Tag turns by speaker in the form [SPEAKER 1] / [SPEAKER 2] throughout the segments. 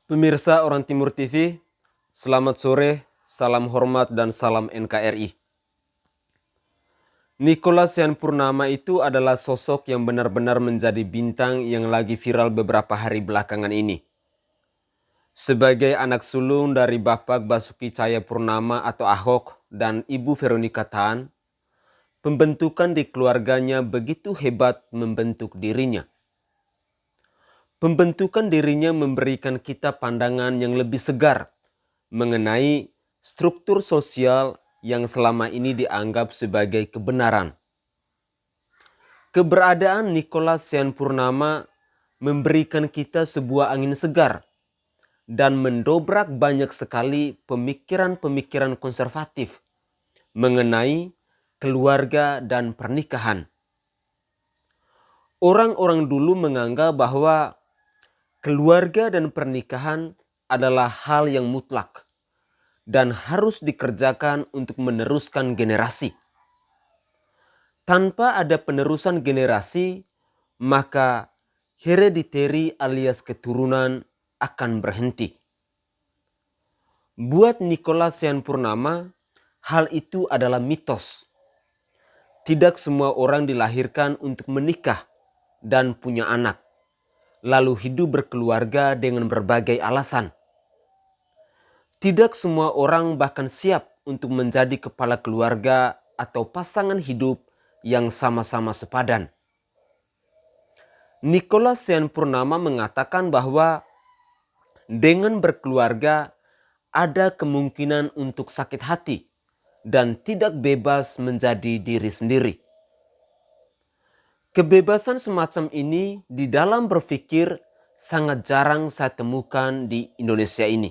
[SPEAKER 1] Pemirsa Orang Timur TV, selamat sore, salam hormat dan salam NKRI. Nicholas Yan Purnama itu adalah sosok yang benar-benar menjadi bintang yang lagi viral beberapa hari belakangan ini. Sebagai anak sulung dari Bapak Basuki Cahayapurnama atau Ahok dan Ibu Veronica Tan, pembentukan di keluarganya begitu hebat membentuk dirinya. Pembentukan dirinya memberikan kita pandangan yang lebih segar mengenai struktur sosial yang selama ini dianggap sebagai kebenaran. Keberadaan Nicholas Yan Purnama memberikan kita sebuah angin segar dan mendobrak banyak sekali pemikiran-pemikiran konservatif mengenai keluarga dan pernikahan. Orang-orang dulu menganggap bahwa keluarga dan pernikahan adalah hal yang mutlak dan harus dikerjakan untuk meneruskan generasi. Tanpa ada penerusan generasi, maka hereditary alias keturunan akan berhenti. Buat Nicholas Yan Purnama, hal itu adalah mitos. Tidak semua orang dilahirkan untuk menikah dan punya anak, lalu hidup berkeluarga dengan berbagai alasan. Tidak semua orang bahkan siap untuk menjadi kepala keluarga atau pasangan hidup yang sama-sama sepadan. Nicholas Yan Purnama mengatakan bahwa dengan berkeluarga ada kemungkinan untuk sakit hati dan tidak bebas menjadi diri sendiri. Kebebasan semacam ini di dalam berpikir sangat jarang saya temukan di Indonesia ini.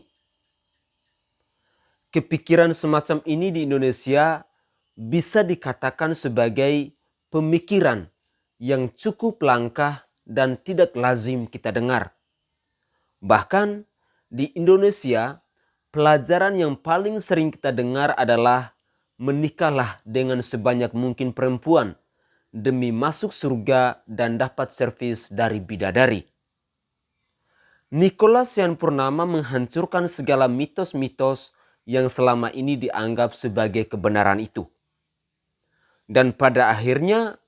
[SPEAKER 1] Kepikiran semacam ini di Indonesia bisa dikatakan sebagai pemikiran yang cukup langka dan tidak lazim kita dengar. Bahkan di Indonesia, pelajaran yang paling sering kita dengar adalah menikahlah dengan sebanyak mungkin perempuan demi masuk surga dan dapat servis dari bidadari. Nicholas Yan Purnama menghancurkan segala mitos-mitos yang selama ini dianggap sebagai kebenaran itu. Dan pada akhirnya,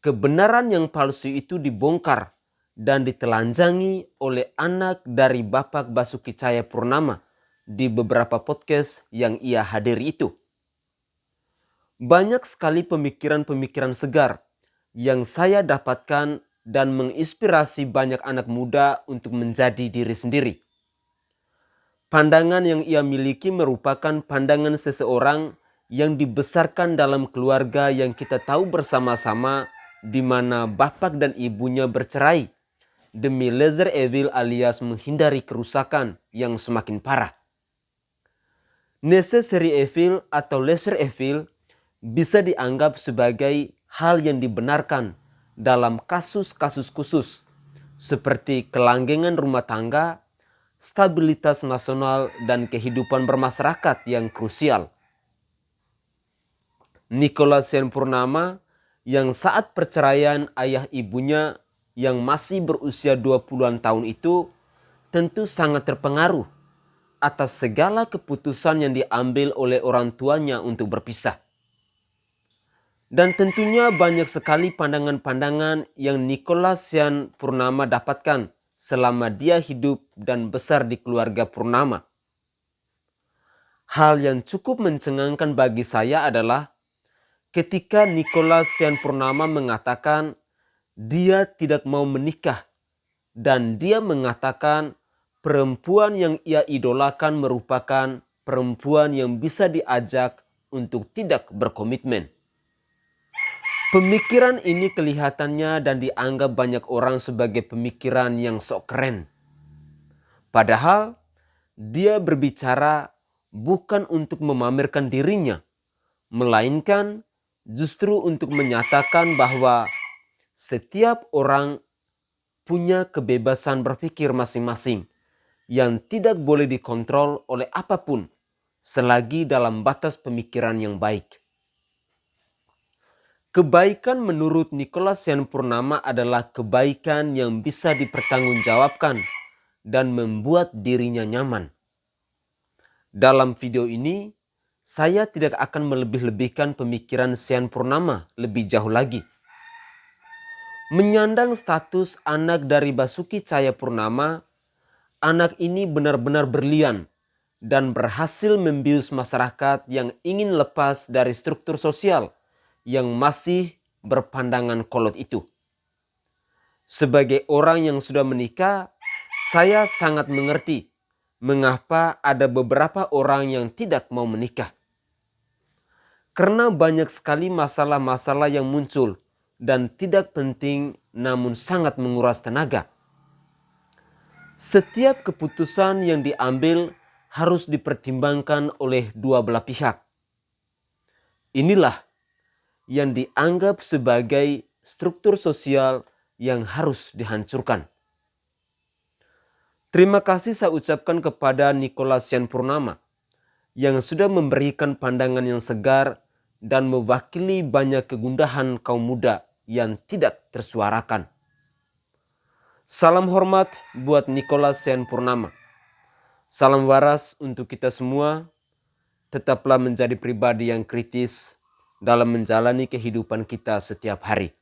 [SPEAKER 1] kebenaran yang palsu itu dibongkar dan ditelanjangi oleh anak dari Bapak Basuki Cahayapurnama di beberapa podcast yang ia hadiri itu. Banyak sekali pemikiran-pemikiran segar yang saya dapatkan dan menginspirasi banyak anak muda untuk menjadi diri sendiri. Pandangan yang ia miliki merupakan pandangan seseorang yang dibesarkan dalam keluarga yang kita tahu bersama-sama di mana bapak dan ibunya bercerai demi lesser evil alias menghindari kerusakan yang semakin parah. Necessary evil atau lesser evil bisa dianggap sebagai hal yang dibenarkan dalam kasus-kasus khusus seperti kelanggengan rumah tangga, stabilitas nasional, dan kehidupan bermasyarakat yang krusial. Nicholas Yan Purnama yang saat perceraian ayah ibunya yang masih berusia 20-an tahun itu tentu sangat terpengaruh atas segala keputusan yang diambil oleh orang tuanya untuk berpisah. Dan tentunya banyak sekali pandangan-pandangan yang Nicholas Yan Purnama dapatkan selama dia hidup dan besar di keluarga Purnama. Hal yang cukup mencengangkan bagi saya adalah ketika Nicholas Yan Purnama mengatakan dia tidak mau menikah dan dia mengatakan perempuan yang ia idolakan merupakan perempuan yang bisa diajak untuk tidak berkomitmen. Pemikiran ini kelihatannya dan dianggap banyak orang sebagai pemikiran yang sok keren. Padahal dia berbicara bukan untuk memamerkan dirinya, melainkan justru untuk menyatakan bahwa setiap orang punya kebebasan berpikir masing-masing yang tidak boleh dikontrol oleh apapun selagi dalam batas pemikiran yang baik. Kebaikan menurut Nicholas Yan Purnama adalah kebaikan yang bisa dipertanggungjawabkan dan membuat dirinya nyaman. Dalam video ini, saya tidak akan melebih-lebihkan pemikiran Sean Purnama lebih jauh lagi. Menyandang status anak dari Basuki Cahayapurnama, anak ini benar-benar berlian dan berhasil membius masyarakat yang ingin lepas dari struktur sosial yang masih berpandangan kolot itu. Sebagai orang yang sudah menikah, saya sangat mengerti mengapa ada beberapa orang yang tidak mau menikah. Karena banyak sekali masalah-masalah yang muncul dan tidak penting namun sangat menguras tenaga. Setiap keputusan yang diambil harus dipertimbangkan oleh dua belah pihak. Inilah yang dianggap sebagai struktur sosial yang harus dihancurkan. Terima kasih saya ucapkan kepada Nicholas Sean Purnama yang sudah memberikan pandangan yang segar dan mewakili banyak kegundahan kaum muda yang tidak tersuarakan. Salam hormat buat Nicholas Sean Purnama. Salam waras untuk kita semua. Tetaplah menjadi pribadi yang kritis dalam menjalani kehidupan kita setiap hari.